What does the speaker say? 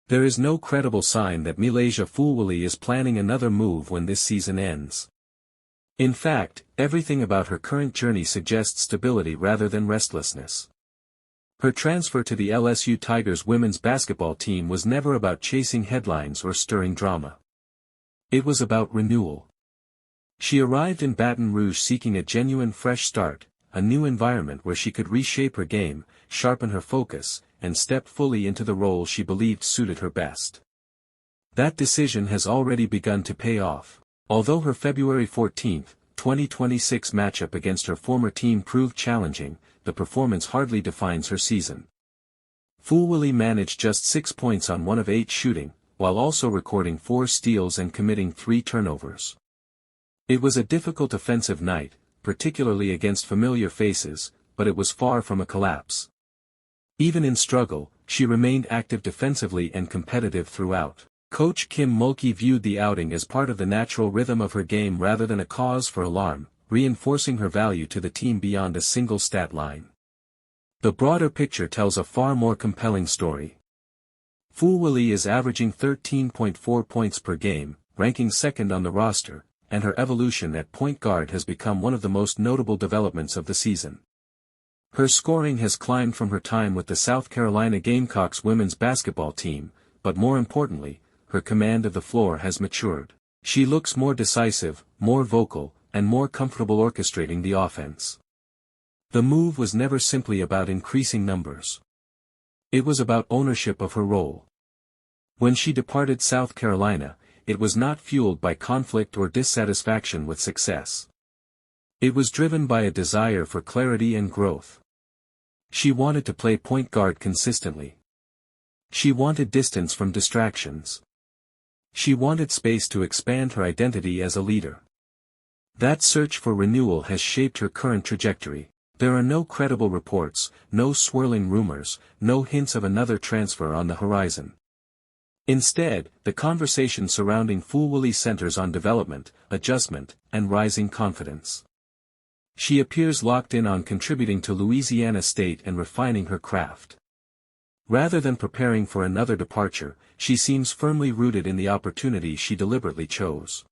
There is no credible sign that Milaysia Fulwilley is planning another move when this season ends. In fact, everything about her current journey suggests stability rather than restlessness. Her transfer to the LSU Tigers women's basketball team was never about chasing headlines or stirring drama. It was about renewal. She arrived in Baton Rouge seeking a genuine fresh start, a new environment where she could reshape her game, sharpen her focus, and step fully into the role she believed suited her best. That decision has already begun to pay off. Although her February 14, 2026 matchup against her former team proved challenging, the performance hardly defines her season. Fulwilley managed just 6 points on 1 of 8 shooting, while also recording 4 steals and committing 3 turnovers. It was a difficult offensive night, particularly against familiar faces, but it was far from a collapse. Even in struggle, she remained active defensively and competitive throughout. Coach Kim Mulkey viewed the outing as part of the natural rhythm of her game rather than a cause for alarm, reinforcing her value to the team beyond a single stat line. The broader picture tells a far more compelling story. Fulwilley is averaging 13.4 points per game, ranking second on the roster, and her evolution at point guard has become one of the most notable developments of the season. Her scoring has climbed from her time with the South Carolina Gamecocks women's basketball team, but more importantly, her command of the floor has matured. She looks more decisive, more vocal, and more comfortable orchestrating the offense. The move was never simply about increasing numbers. It was about ownership of her role. When she departed South Carolina, it was not fueled by conflict or dissatisfaction with success. It was driven by a desire for clarity and growth. She wanted to play point guard consistently. She wanted distance from distractions. She wanted space to expand her identity as a leader. That search for renewal has shaped her current trajectory. There are no credible reports, no swirling rumors, no hints of another transfer on the horizon. Instead, the conversation surrounding Fulwilley centers on development, adjustment, and rising confidence. She appears locked in on contributing to Louisiana State and refining her craft. Rather than preparing for another departure, she seems firmly rooted in the opportunity she deliberately chose.